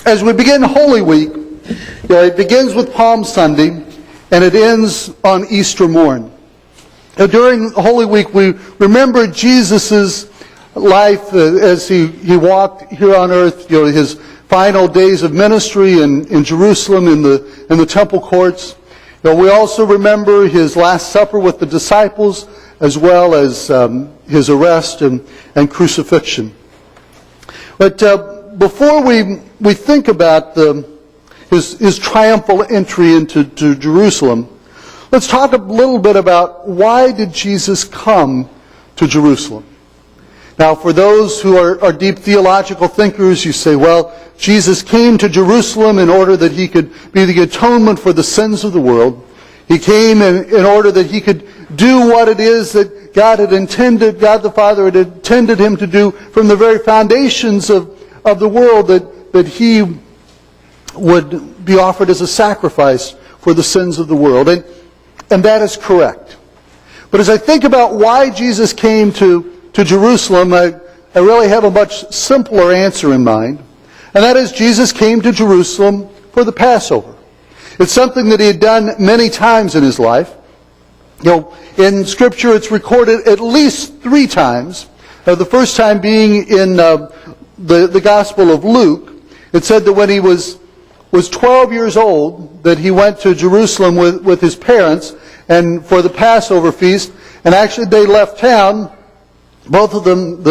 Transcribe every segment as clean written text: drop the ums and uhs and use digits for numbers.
As we begin Holy Week, it begins with Palm Sunday and it ends on Easter morn. During Holy Week, we remember Jesus' life as he walked here on earth, his final days of ministry in Jerusalem in the temple courts. We also remember his Last Supper with the disciples, as well as his arrest and crucifixion. But before we think about his triumphal entry into Jerusalem, let's talk a little bit about why did Jesus come to Jerusalem. Now, for those who are deep theological thinkers, you say, well, Jesus came to Jerusalem in order that he could be the atonement for the sins of the world. He came in order that he could do what it is that God the Father had intended him to do from the very foundations of the world, that he would be offered as a sacrifice for the sins of the world. And that is correct. But as I think about why Jesus came to Jerusalem, I really have a much simpler answer in mind. And that is, Jesus came to Jerusalem for the Passover. It's something that he had done many times in his life. In Scripture it's recorded at least 3 times. The first time being in the Gospel of Luke. It said that when he was 12 years old, that he went to Jerusalem with his parents and for the Passover feast. And actually they left town. Both of them,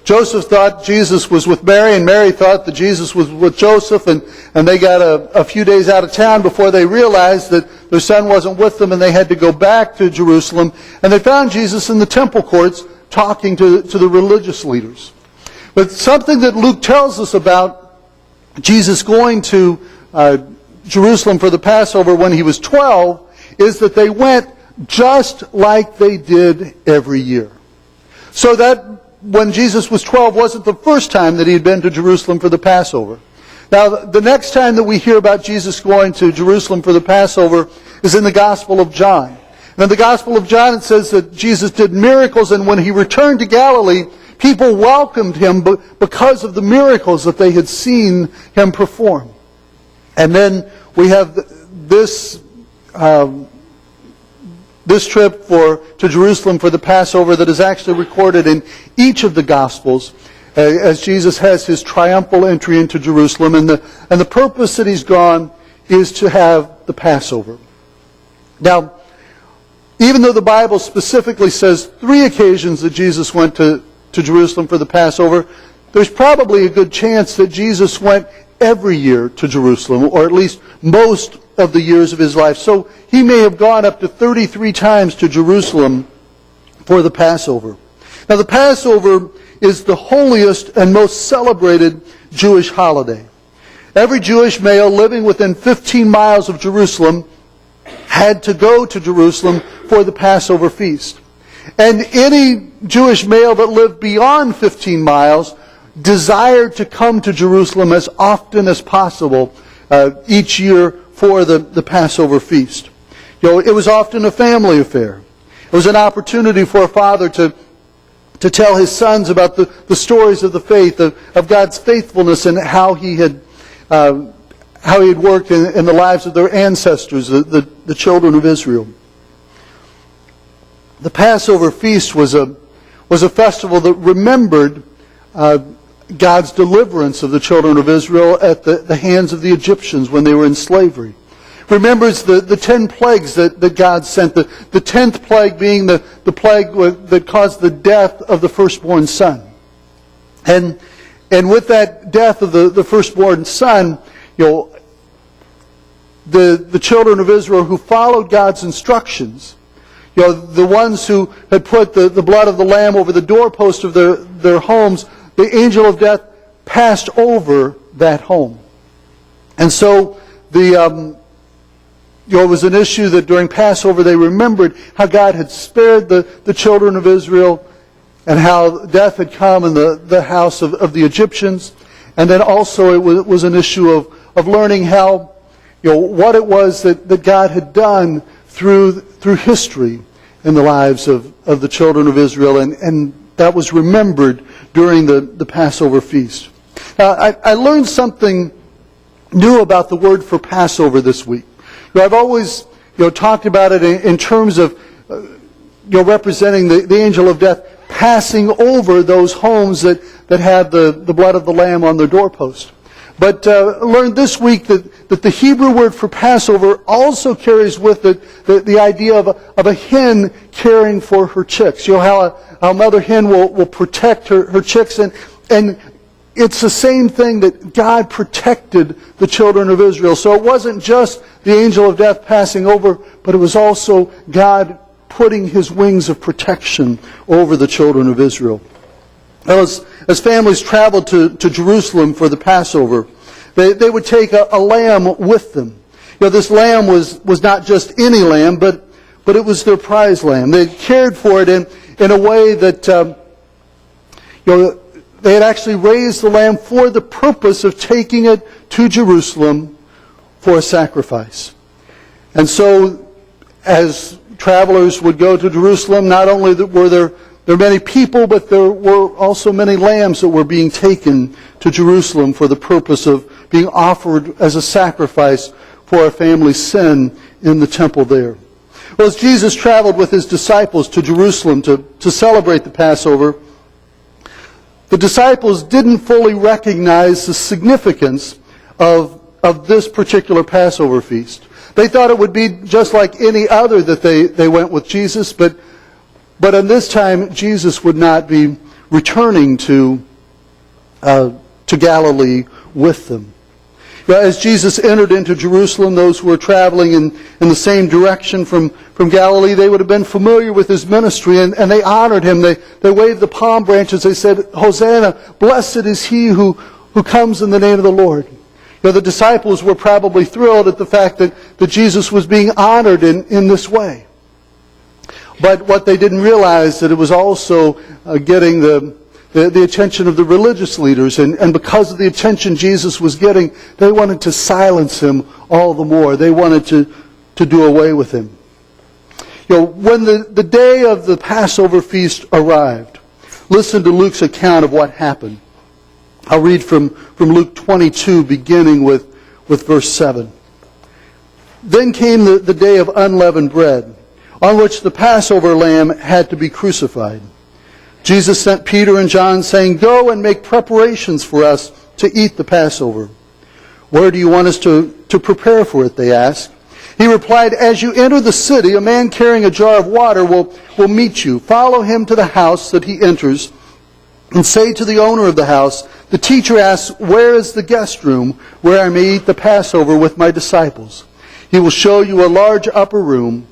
Joseph thought Jesus was with Mary, and Mary thought that Jesus was with Joseph, and they got a few days out of town before they realized that their son wasn't with them, and they had to go back to Jerusalem. And they found Jesus in the temple courts talking to the religious leaders. But something that Luke tells us about Jesus going to Jerusalem for the Passover when he was 12 is that they went just like they did every year. So that when Jesus was 12 wasn't the first time that he had been to Jerusalem for the Passover. Now, the next time that we hear about Jesus going to Jerusalem for the Passover is in the Gospel of John. And in the Gospel of John it says that Jesus did miracles, and when he returned to Galilee, people welcomed him because of the miracles that they had seen him perform. And then we have this trip to Jerusalem for the Passover that is actually recorded in each of the Gospels as Jesus has his triumphal entry into Jerusalem. And the purpose that he's gone is to have the Passover. Now, even though the Bible specifically says 3 occasions that Jesus went to Jerusalem for the Passover, there's probably a good chance that Jesus went every year to Jerusalem, or at least most of the years of his life. So he may have gone up to 33 times to Jerusalem for the Passover. Now, the Passover is the holiest and most celebrated Jewish holiday. Every Jewish male living within 15 miles of Jerusalem had to go to Jerusalem for the Passover feast. And any Jewish male that lived beyond 15 miles desired to come to Jerusalem as often as possible each year for the Passover feast. It was often a family affair. It was an opportunity for a father to tell his sons about the stories of the faith, of God's faithfulness, and how he had worked in the lives of their ancestors, the children of Israel. The Passover feast was a festival that remembered God's deliverance of the children of Israel at the hands of the Egyptians when they were in slavery. Remembers the 10 plagues that God sent, the 10th plague being the plague that caused the death of the firstborn son. And with that death of the firstborn son, the children of Israel who followed God's instructions, the ones who had put the blood of the lamb over the doorpost of their homes, the angel of death passed over that home. And so it was an issue that during Passover they remembered how God had spared the children of Israel and how death had come in the house of the Egyptians. And then also it was an issue of learning how, what it was that God had done through history in the lives of the children of Israel. And that was remembered during the Passover feast. Now, I learned something knew about the word for Passover this week. I've always talked about it in terms of representing the angel of death passing over those homes that had the blood of the lamb on their doorpost. But learned this week that the Hebrew word for Passover also carries with it the idea of a hen caring for her chicks. How a mother hen will protect her chicks, and it's the same thing that God protected the children of Israel. So it wasn't just the angel of death passing over, but it was also God putting his wings of protection over the children of Israel. As families traveled to Jerusalem for the Passover, they would take a lamb with them. This lamb was not just any lamb, but it was their prize lamb. They cared for it in a way that they had actually raised the lamb for the purpose of taking it to Jerusalem for a sacrifice. And so, as travelers would go to Jerusalem, not only were there many people, but there were also many lambs that were being taken to Jerusalem for the purpose of being offered as a sacrifice for a family's sin in the temple there. Well, as Jesus traveled with his disciples to Jerusalem to celebrate the Passover, the disciples didn't fully recognize the significance of this particular Passover feast. They thought it would be just like any other that they went with Jesus, but on this time, Jesus would not be returning to Galilee with them. As Jesus entered into Jerusalem, those who were traveling in the same direction from Galilee, they would have been familiar with his ministry, and they honored him. They waved the palm branches. They said, "Hosanna, blessed is he who comes in the name of the Lord." The disciples were probably thrilled at the fact that Jesus was being honored in this way. But what they didn't realize that it was also getting the attention of the religious leaders. And because of the attention Jesus was getting, they wanted to silence him all the more. They wanted to do away with him. When the day of the Passover feast arrived, listen to Luke's account of what happened. I'll read from Luke 22, beginning with verse 7. Then came the day of unleavened bread, on which the Passover lamb had to be crucified. Jesus sent Peter and John, saying, "Go and make preparations for us to eat the Passover." "Where do you want us to prepare for it?" they asked. He replied, "As you enter the city, a man carrying a jar of water will meet you. Follow him to the house that he enters, and say to the owner of the house, 'The teacher asks, where is the guest room where I may eat the Passover with my disciples?' He will show you a large upper room,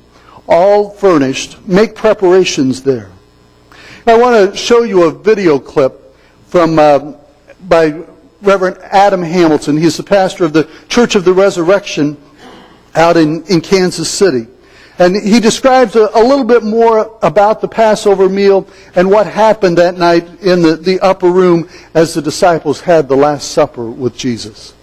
all furnished. Make preparations there." I want to show you a video clip by Reverend Adam Hamilton. He's the pastor of the Church of the Resurrection out in Kansas City. And he describes a little bit more about the Passover meal and what happened that night in the upper room as the disciples had the Last Supper with Jesus.